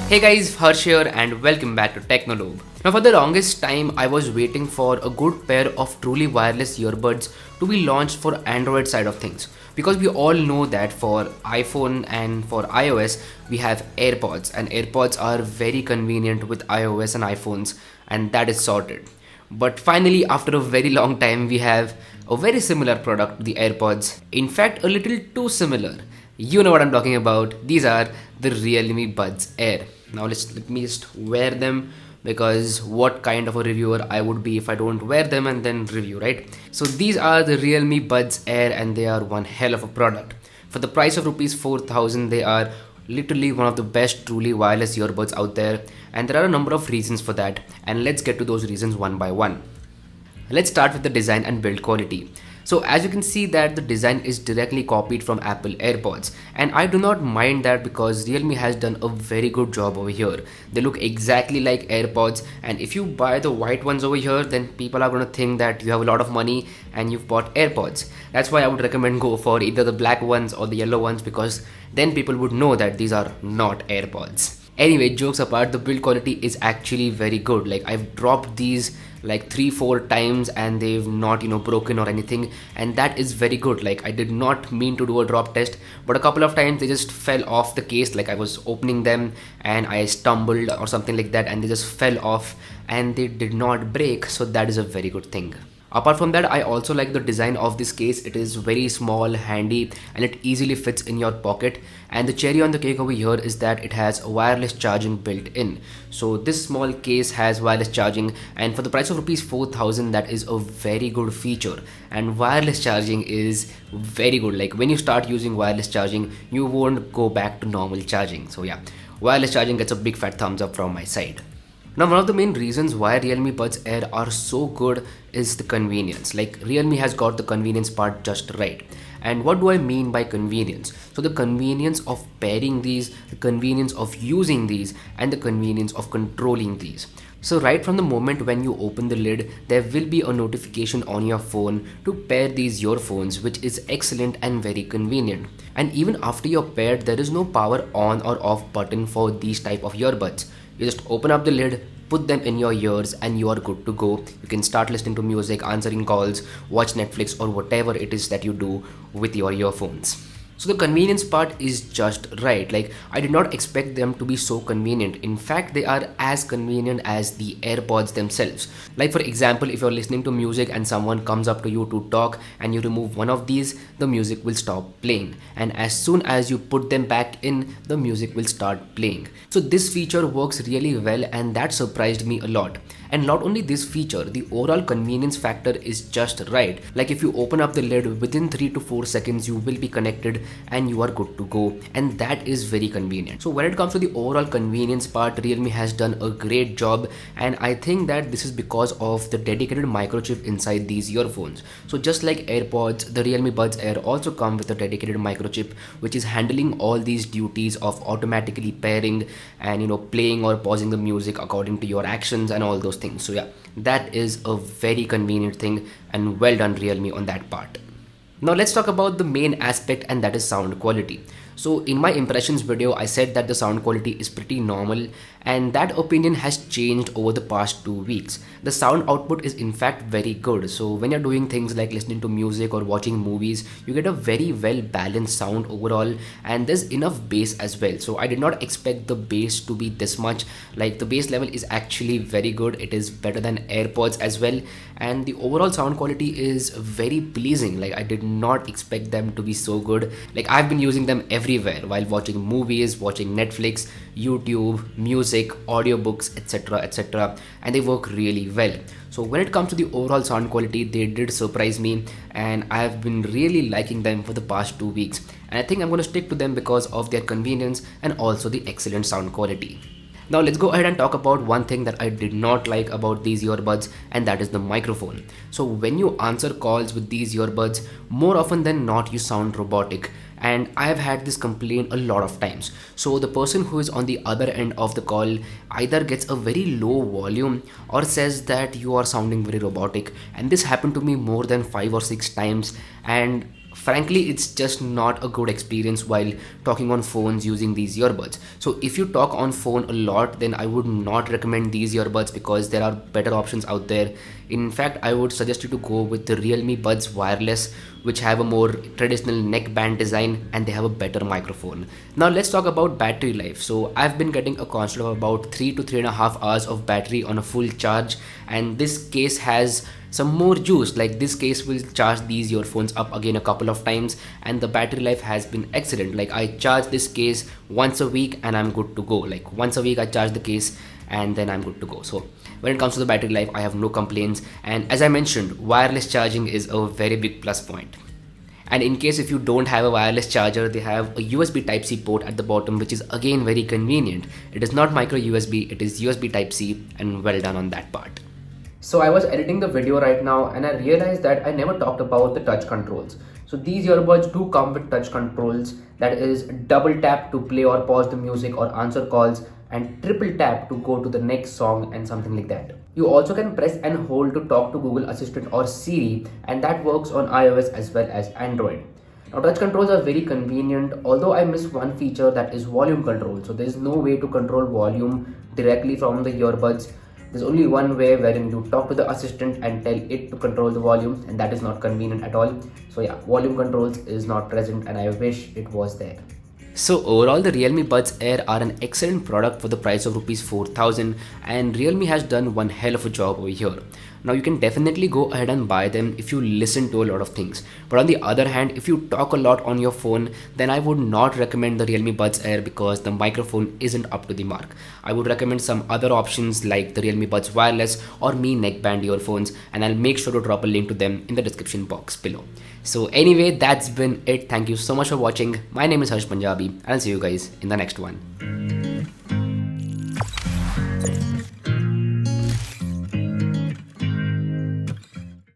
Hey guys, Harsh here and welcome back to Technolobe. Now for the longest time I was waiting for a good pair of truly wireless earbuds to be launched for Android side of things, because we all know that for iPhone and for iOS we have AirPods, and AirPods are very convenient with iOS and iPhones, and that is sorted. But finally, after a very long time, we have a very similar product, the AirPods. In fact, a little too similar. You know what I'm talking about. These are the Realme Buds Air. Now let me just wear them, because what kind of a reviewer I would be if I don't wear them and then review, right? So these are the Realme Buds Air, and they are one hell of a product. For the price of rupees 4,000, they are literally one of the best truly wireless earbuds out there, and there are a number of reasons for that, and let's get to those reasons one by one. Let's start with the design and build quality. So as you can see that the design is directly copied from Apple AirPods, and I do not mind that because Realme has done a very good job over here. They look exactly like AirPods, and if you buy the white ones over here, then people are going to think that you have a lot of money and you've bought AirPods. That's why I would recommend go for either the black ones or the yellow ones, because then people would know that these are not AirPods. Anyway, jokes apart, the build quality is actually very good. Like, I've dropped these like 3-4 times and they've not broken or anything, and that is very good. Like, I did not mean to do a drop test, but a couple of times they just fell off the case. Like, I was opening them and I stumbled or something like that, and they just fell off and they did not break, so that is a very good thing. Apart from that, I also like the design of this case. It is very small, handy, and it easily fits in your pocket. And the cherry on the cake over here is that it has wireless charging built in. So this small case has wireless charging, and for the price of rupees 4,000, that is a very good feature. And wireless charging is very good. Like, when you start using wireless charging, you won't go back to normal charging. So yeah, wireless charging gets a big fat thumbs up from my side. Now, one of the main reasons why Realme Buds Air are so good is the convenience. Like, Realme has got the convenience part just right. And what do I mean by convenience? So the convenience of pairing these, the convenience of using these, and the convenience of controlling these. So right from the moment when you open the lid, there will be a notification on your phone to pair these earphones, which is excellent and very convenient. And even after you're paired, there is no power on or off button for these type of earbuds. You just open up the lid, put them in your ears, and you are good to go. You can start listening to music, answering calls, watch Netflix, or whatever it is that you do with your earphones. So the convenience part is just right. Like, I did not expect them to be so convenient. In fact, they are as convenient as the AirPods themselves. Like, for example, if you're listening to music and someone comes up to you to talk and you remove one of these, the music will stop playing. And as soon as you put them back in, the music will start playing. So this feature works really well, and that surprised me a lot. And not only this feature, the overall convenience factor is just right. Like, if you open up the lid, within 3 to 4 seconds you will be connected and you are good to go, and that is very convenient. So when it comes to the overall convenience part, Realme has done a great job, and I think that this is because of the dedicated microchip inside these earphones. So just like AirPods, the Realme Buds Air also come with a dedicated microchip which is handling all these duties of automatically pairing and playing or pausing the music according to your actions and all those things. So yeah, that is a very convenient thing, and well done Realme on that part. Now let's talk about the main aspect, and that is sound quality. So in my impressions video, I said that the sound quality is pretty normal, and that opinion has changed over the past 2 weeks. The sound output is in fact very good. So when you're doing things like listening to music or watching movies, you get a very well balanced sound overall, and there's enough bass as well. So I did not expect the bass to be this much. Like, the bass level is actually very good. It is better than AirPods as well, and the overall sound quality is very pleasing. Like, I did not expect them to be so good. Like, I've been using them everywhere while watching movies, watching Netflix, YouTube, music, audiobooks, etc., and they work really well. So when it comes to the overall sound quality, they did surprise me, and I have been really liking them for the past 2 weeks, and I think I'm going to stick to them because of their convenience and also the excellent sound quality. Now let's go ahead and talk about one thing that I did not like about these earbuds, and that is the microphone. So when you answer calls with these earbuds, more often than not you sound robotic, and I have had this complaint a lot of times. So the person who is on the other end of the call either gets a very low volume or says that you are sounding very robotic, and this happened to me more than 5 or 6 times, and frankly, it's just not a good experience while talking on phones using these earbuds. So if you talk on phone a lot, then I would not recommend these earbuds because there are better options out there. In fact, I would suggest you to go with the Realme Buds Wireless, which have a more traditional neck band design and they have a better microphone. Now let's talk about battery life. So I've been getting a constant of about 3 to 3.5 hours of battery on a full charge, and this case has some more juice. Like, this case will charge these earphones up again a couple of times, and the battery life has been excellent. Like, I charge this case once a week and I'm good to go. Like, once a week I charge the case and then I'm good to go. So when it comes to the battery life, I have no complaints, and as I mentioned, wireless charging is a very big plus point. And in case if you don't have a wireless charger, they have a USB Type-C port at the bottom, which is again very convenient. It is not micro USB, it is USB Type-C, and well done on that part. So I was editing the video right now and I realized that I never talked about the touch controls. So these earbuds do come with touch controls, that is double tap to play or pause the music or answer calls, and triple tap to go to the next song and something like that. You also can press and hold to talk to Google Assistant or Siri, and that works on iOS as well as Android. Now touch controls are very convenient, although I miss one feature, that is volume control. So there is no way to control volume directly from the earbuds. There's only one way wherein you talk to the assistant and tell it to control the volume, and that is not convenient at all. So yeah, volume controls is not present and I wish it was there. So overall, the Realme Buds Air are an excellent product for the price of Rs 4,000, and Realme has done one hell of a job over here. Now you can definitely go ahead and buy them if you listen to a lot of things. But on the other hand, if you talk a lot on your phone, then I would not recommend the Realme Buds Air because the microphone isn't up to the mark. I would recommend some other options like the Realme Buds Wireless or Mi neckband earphones, and I'll make sure to drop a link to them in the description box below. So anyway, that's been it. Thank you so much for watching. My name is Harsh Punjabi, and I'll see you guys in the next one.